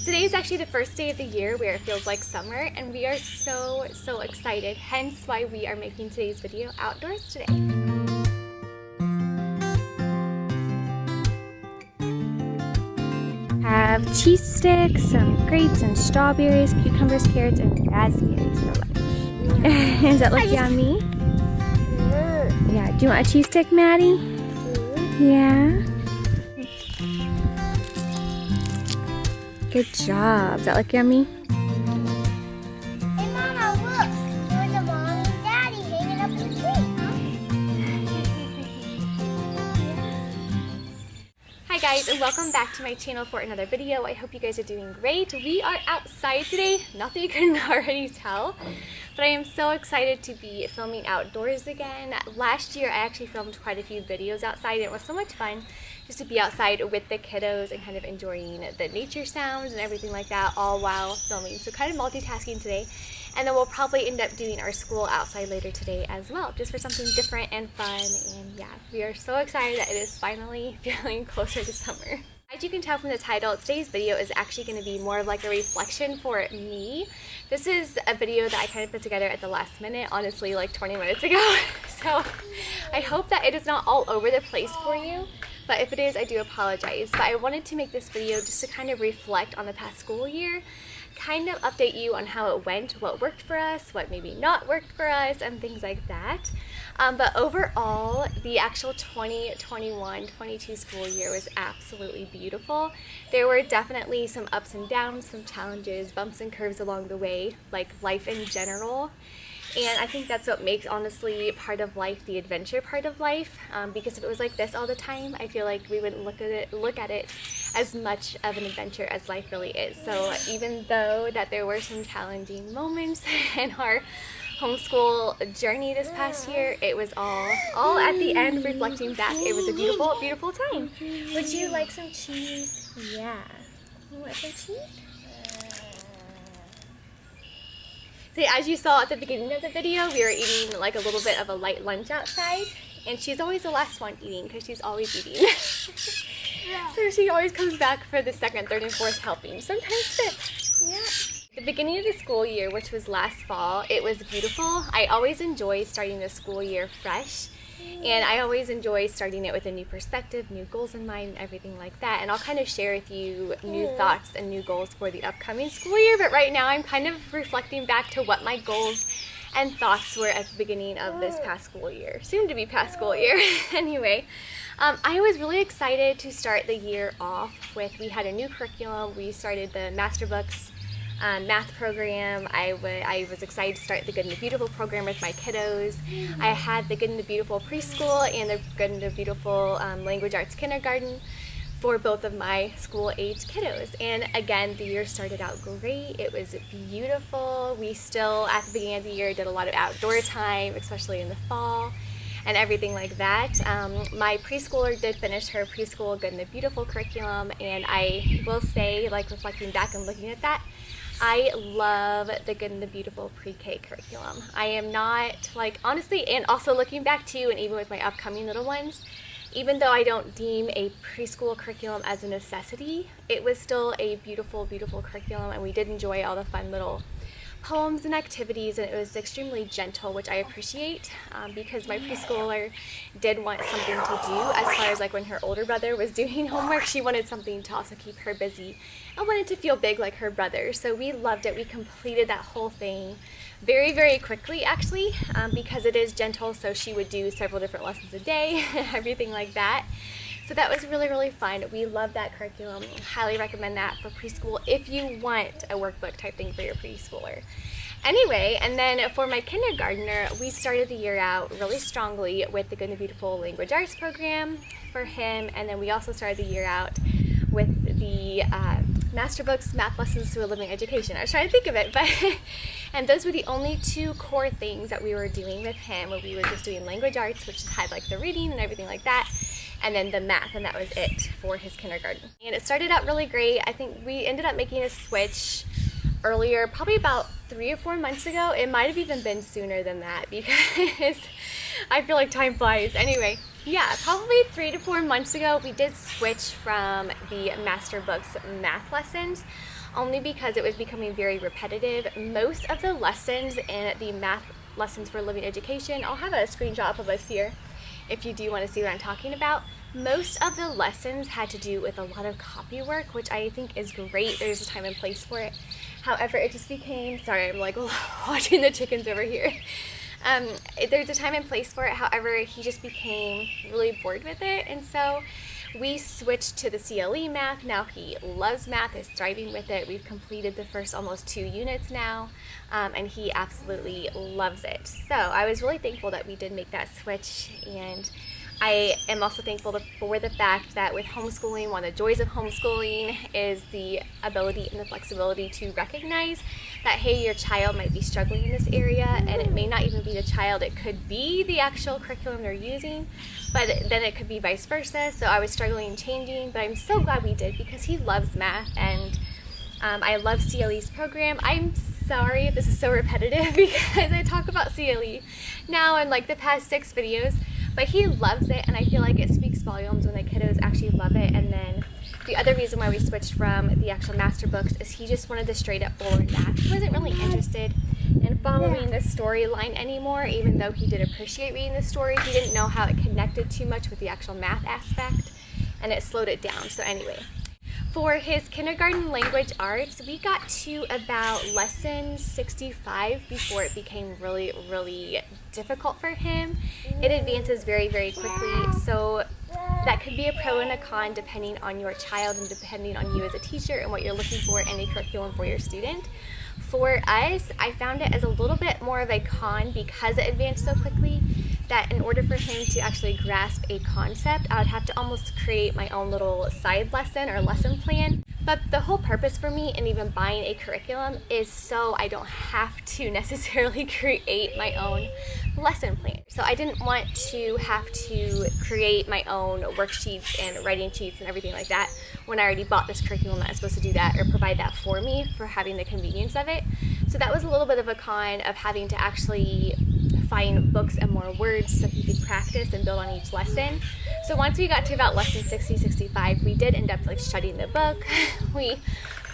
Today is actually the first day of the year where it feels like summer, and we are so excited, hence why we are making today's video outdoors today. Have cheese sticks, some grapes and strawberries, cucumbers, carrots, and raspberries for lunch. Does that look yummy? Yeah, do you want a cheese stick, Maddie? Yeah. Good job. Does that look yummy? Hey Mama, look! There's a mom and daddy hanging up in the tree. Hi guys, and welcome back to my channel for another video. I hope you guys are doing great. We are outside today, not that you couldn't already tell, but I am so excited to be filming outdoors again. Last year I actually filmed quite a few videos outside and it was so much fun just to be outside with the kiddos and kind of enjoying the nature sounds and everything like that all while filming. So kind of multitasking today. And then we'll probably end up doing our school outside later today as well, just for something different and fun. And yeah, we are so excited that it is finally feeling closer to summer. As you can tell from the title, today's video is actually going to be more of like a reflection for me. This is a video that I kind of put together at the last minute, honestly like 20 minutes ago. So I hope that it is not all over the place for you. But if it is, I do apologize. But I wanted to make this video just to kind of reflect on the past school year, kind of update you on how it went, what worked for us, what maybe not worked for us, and things like that. But overall, the actual 2021-22 school year was absolutely beautiful. There were definitely some ups and downs, some challenges, bumps and curves along the way, like life in general. And I think that's what makes, honestly, part of life the adventure part of life. Because if it was like this all the time, I feel like we wouldn't look at it as much of an adventure as life really is. So even though that there were some challenging moments in our homeschool journey this past year, it was all at the end, reflecting back, it was a beautiful time. Would you like some cheese? Yeah. You want some cheese? So as you saw at the beginning of the video, we were eating like a little bit of a light lunch outside, and she's always the last one eating because she's always eating. So she always comes back for the second, third, and fourth helping, sometimes fifth. Yeah. The beginning of the school year, which was last fall, it was beautiful. I always enjoy starting the school year fresh. And I always enjoy starting it with a new perspective, new goals in mind, and everything like that. And I'll kind of share with you new thoughts and new goals for the upcoming school year. But right now I'm kind of reflecting back to what my goals and thoughts were at the beginning of this past school year. Soon to be past school year. Anyway, I was really excited to start the year off with, we had a new curriculum. We started the Master Books math program. I was excited to start the Good and the Beautiful program with my kiddos. I had the Good and the Beautiful preschool and the Good and the Beautiful language arts kindergarten for both of my school age kiddos. And again, the year started out great. It was beautiful. We still, at the beginning of the year, did a lot of outdoor time, especially in the fall and everything like that. My preschooler did finish her preschool Good and the Beautiful curriculum, and I will say, like reflecting back and looking at that, I love the Good and the Beautiful pre-K curriculum. I am not, like, honestly, and also looking back too, and even with my upcoming little ones, even though I don't deem a preschool curriculum as a necessity, it was still a beautiful curriculum, and we did enjoy all the fun little poems and activities, and it was extremely gentle, which I appreciate, because my preschooler did want something to do as far as like when her older brother was doing homework. She wanted something to also keep her busy and wanted to feel big like her brother. So we loved it. We completed that whole thing very quickly, actually, because it is gentle, so she would do several different lessons a day, everything like that. So that was really fun. We love that curriculum. Highly recommend that for preschool if you want a workbook type thing for your preschooler. Anyway, and then for my kindergartner, we started the year out really strongly with the Good and Beautiful language arts program for him, and then we also started the year out with the Master Books math lessons through a living education. I was trying to think of it, but and those were the only two core things that we were doing with him, where we were just doing language arts, which had like the reading and everything like that, and then the math, and that was it for his kindergarten. And it started out really great. I think we ended up making a switch earlier, probably about 3 or 4 months ago. It might have even been sooner than that because I feel like time flies. Anyway, yeah, probably 3 to 4 months ago, we did switch from the Master Books math lessons only because it was becoming very repetitive. Most of the lessons in the math lessons for living education, I'll have a screenshot of us here if you do want to see what I'm talking about. Most of the lessons had to do with a lot of copy work, which I think is great. There's a time and place for it. However, it just became, sorry, I'm like watching the chickens over here. There's a time and place for it. However, he just became really bored with it. And so we switched to the CLE math. Now he loves math, is thriving with it. We've completed the first almost 2 units now, and he absolutely loves it. So I was really thankful that we did make that switch, and I am also thankful for the fact that with homeschooling, one of the joys of homeschooling is the ability and the flexibility to recognize that, hey, your child might be struggling in this area, and it may not even be the child, it could be the actual curriculum they're using, but then it could be vice versa. So I was struggling and changing, but I'm so glad we did because he loves math, and I love CLE's program. I'm sorry if this is so repetitive because I talk about CLE now in like the past 6 videos, but he loves it, and I feel like it speaks volumes when the kiddos actually love it. And then the other reason why we switched from the actual master books is he just wanted the straight up forward math. He wasn't really interested in following the storyline anymore, even though he did appreciate reading the story. He didn't know how it connected too much with the actual math aspect, and it slowed it down. So anyway, for his kindergarten language arts, we got to about lesson 65 before it became really, really difficult for him. It advances very, very quickly, so that could be a pro and a con depending on your child and depending on you as a teacher and what you're looking for in a curriculum for your student. For us, I found it as a little bit more of a con because it advanced so quickly, that in order for him to actually grasp a concept, I would have to almost create my own little side lesson or lesson plan. But the whole purpose for me in even buying a curriculum is so I don't have to necessarily create my own lesson plan. So I didn't want to have to create my own worksheets and writing sheets and everything like that when I already bought this curriculum that is supposed to do that or provide that for me, for having the convenience of it. So that was a little bit of a con of having to actually find books and more words so he could practice and build on each lesson. So once we got to about lesson 60, 65, we did end up like studying the book. We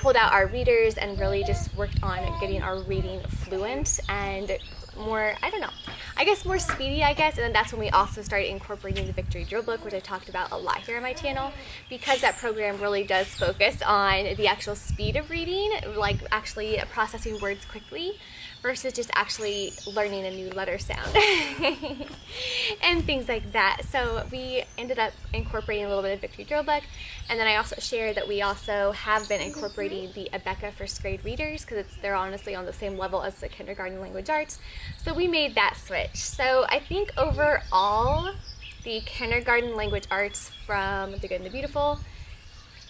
pulled out our readers and really just worked on getting our reading fluent and more, I don't know, I guess more speedy, I guess. And then that's when we also started incorporating the Victory Drill book, which I talked about a lot here on my channel, because that program really does focus on the actual speed of reading, like actually processing words quickly versus just actually learning a new letter sound and things like that. So we ended up incorporating a little bit of Victory Drill book, and then I also shared that we also have been incorporating the Abeka first grade readers because they're honestly on the same level as the kindergarten language arts. So we made that switch. So I think overall the kindergarten language arts from The Good and the Beautiful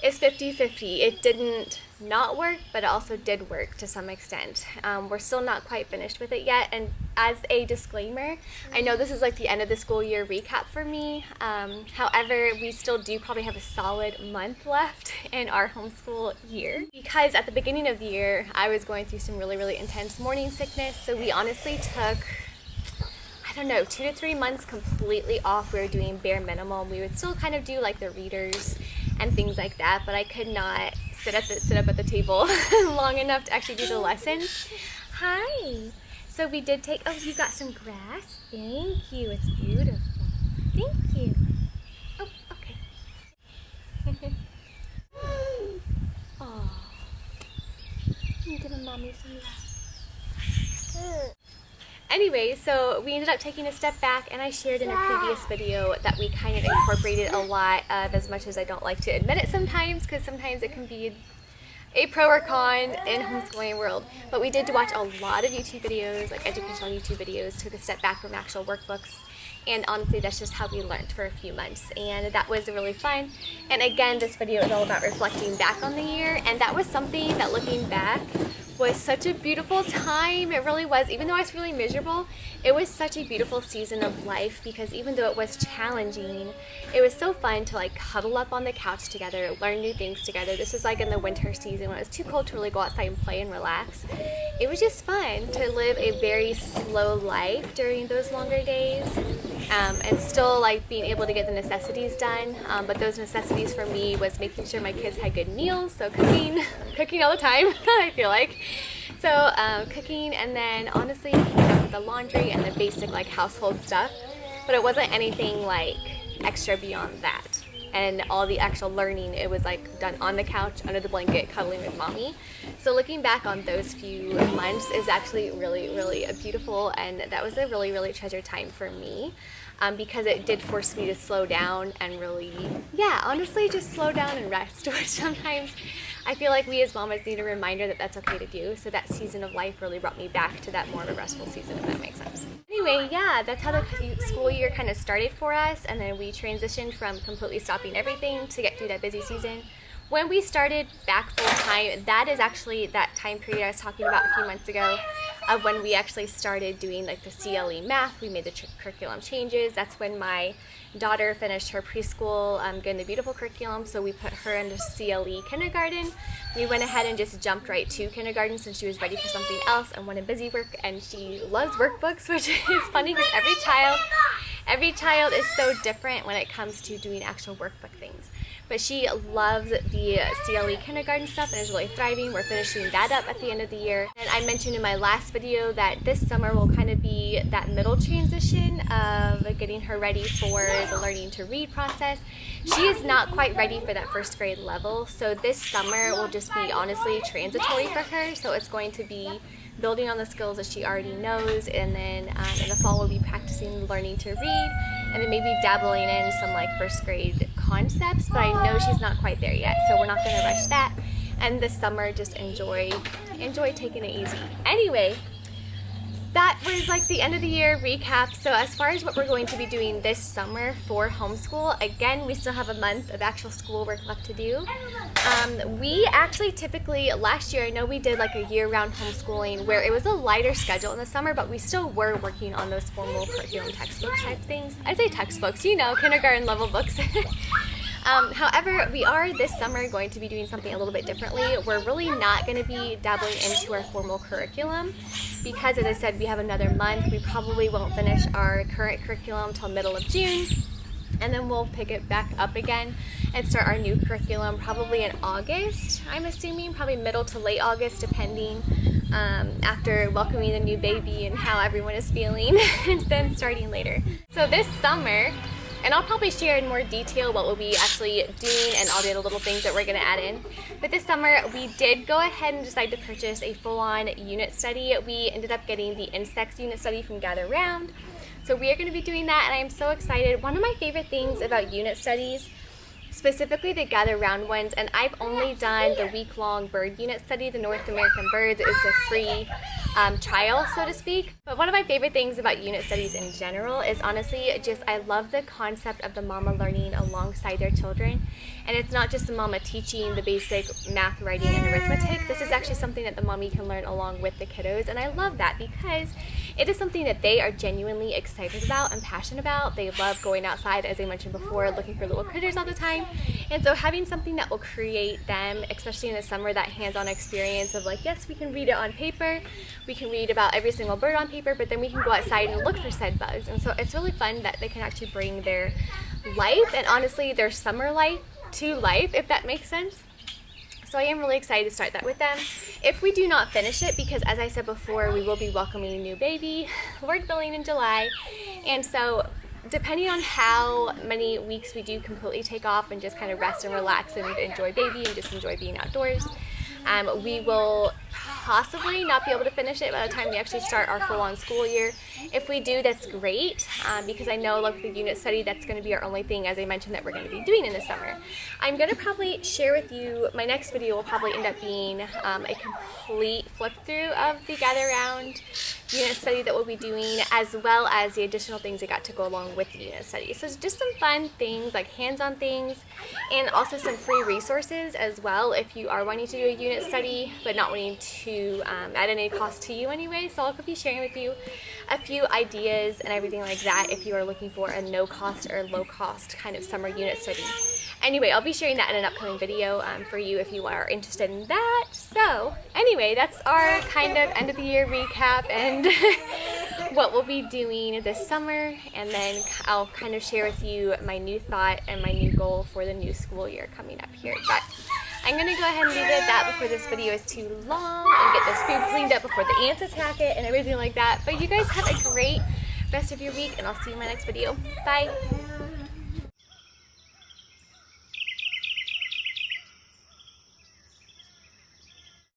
is 50-50. It didn't not work, but it also did work to some extent. We're still not quite finished with it yet, and as a disclaimer, I know this is like the end of the school year recap for me. However, we still do probably have a solid month left in our homeschool year, because at the beginning of the year, I was going through some really, really intense morning sickness, so we honestly took, I don't know, 2 to 3 months completely off. We were doing bare minimum. We would still kind of do like the readers and things like that, but I could not sit up at the table long enough to actually do the lessons. Hi. So we did take, oh, you got some grass? Thank you. It's beautiful. Thank you. Oh, okay. Oh. I'm giving mommy some love. Anyway, so we ended up taking a step back, and I shared in a previous video that we kind of incorporated a lot of, as much as I don't like to admit it sometimes, because sometimes it can be a pro or con in homeschooling world, but we did watch a lot of YouTube videos, like educational YouTube videos, took a step back from actual workbooks, and honestly that's just how we learned for a few months, and that was really fun. And again, this video is all about reflecting back on the year, and that was something that, looking back, was such a beautiful time. It really was. Even though I was really miserable, it was such a beautiful season of life because even though it was challenging, it was so fun to like huddle up on the couch together, learn new things together. This was like in the winter season when it was too cold to really go outside and play and relax. It was just fun to live a very slow life during those longer days, and still like being able to get the necessities done. But those necessities for me was making sure my kids had good meals, so cooking all the time, I feel like. So cooking, and then honestly keeping up with the laundry and the basic like household stuff. But it wasn't anything like extra beyond that. And all the actual learning, it was like done on the couch, under the blanket, cuddling with mommy. So looking back on those few months is actually really, really beautiful, and that was a really, really treasured time for me. Because it did force me to slow down and really, yeah, honestly, just slow down and rest, which sometimes I feel like we as mamas need a reminder that that's okay to do. So that season of life really brought me back to that more of a restful season, if that makes sense. Anyway, yeah, that's how the school year kind of started for us, and then we transitioned from completely stopping everything to get through that busy season. When we started back full time, that is actually that time period I was talking about a few months ago, of when we actually started doing like the CLE math. We made the curriculum changes. That's when my daughter finished her preschool, getting the beautiful curriculum, so we put her into CLE kindergarten. We went ahead and just jumped right to kindergarten since she was ready for something else and wanted busy work, and she loves workbooks, which is funny because every child is so different when it comes to doing actual workbook things. But she loves the CLE kindergarten stuff and is really thriving. We're finishing that up at the end of the year. And I mentioned in my last video that this summer will kind of be that middle transition of getting her ready for the learning to read process. She is not quite ready for that first grade level, so this summer will just be honestly transitory for her. So it's going to be building on the skills that she already knows, and then in the fall we'll be practicing learning to read, and then maybe dabbling in some like first grade concepts, but I know she's not quite there yet, so we're not going to rush that. And this summer, just enjoy taking it easy. Anyway, that was like the end of the year recap. So as far as what we're going to be doing this summer for homeschool, again, we still have a month of actual schoolwork left to do. We actually typically, last year, I know we did like a year-round homeschooling where it was a lighter schedule in the summer, but we still were working on those formal curriculum textbook type things. I say textbooks, you know, kindergarten level books. However, we are this summer going to be doing something a little bit differently. We're really not going to be dabbling into our formal curriculum because, as I said, we have another month. We probably won't finish our current curriculum until middle of June, and then we'll pick it back up again and start our new curriculum probably in August, I'm assuming, probably middle to late August, depending, after welcoming the new baby and how everyone is feeling, and then starting later. So this summer, and I'll probably share in more detail what we'll be actually doing and all the other little things that we're going to add in. But this summer, we did go ahead and decide to purchase a full-on unit study. We ended up getting the insects unit study from Gather Round. So we are going to be doing that, and I am so excited. One of my favorite things about unit studies, specifically the Gather Round ones, and I've only done the week-long bird unit study, the North American birds. It is a free trial, so to speak. But one of my favorite things about unit studies in general is honestly just I love the concept of the mama learning alongside their children. And it's not just the mama teaching the basic math, writing, and arithmetic. This is actually something that the mommy can learn along with the kiddos, and I love that because it is something that they are genuinely excited about and passionate about. They love going outside, as I mentioned before, looking for little critters all the time. And so having something that will create them, especially in the summer, that hands-on experience of like, yes, we can read it on paper, we can read about every single bird on paper, but then we can go outside and look for said bugs. And so it's really fun that they can actually bring their life and honestly their summer life to life, if that makes sense. So I am really excited to start that with them. If we do not finish it, because as I said before, we will be welcoming a new baby, Lord willing, in July. And so depending on how many weeks we do completely take off and just kind of rest and relax and enjoy baby and just enjoy being outdoors, we will possibly not be able to finish it by the time we actually start our full-on school year. If we do, that's great, because I know like the unit study, that's going to be our only thing, as I mentioned, that we're going to be doing in the summer. I'm going to probably share with you, my next video will probably end up being a complete flip through of the Gather Round unit study that we'll be doing, as well as the additional things that got to go along with the unit study. So it's just some fun things, like hands-on things, and also some free resources as well if you are wanting to do a unit study but not wanting to add any cost to you anyway. So I'll be sharing with you a few ideas and everything like that if you are looking for a no cost or low cost kind of summer unit study. Anyway, I'll be sharing that in an upcoming video for you if you are interested in that. So anyway, that's our kind of end of the year recap and what we'll be doing this summer, and then I'll kind of share with you my new thought and my new goal for the new school year coming up here. But I'm going to go ahead and leave it at that before this video is too long and get this food cleaned up before the ants attack it and everything like that. But you guys have a great rest of your week, and I'll see you in my next video. Bye!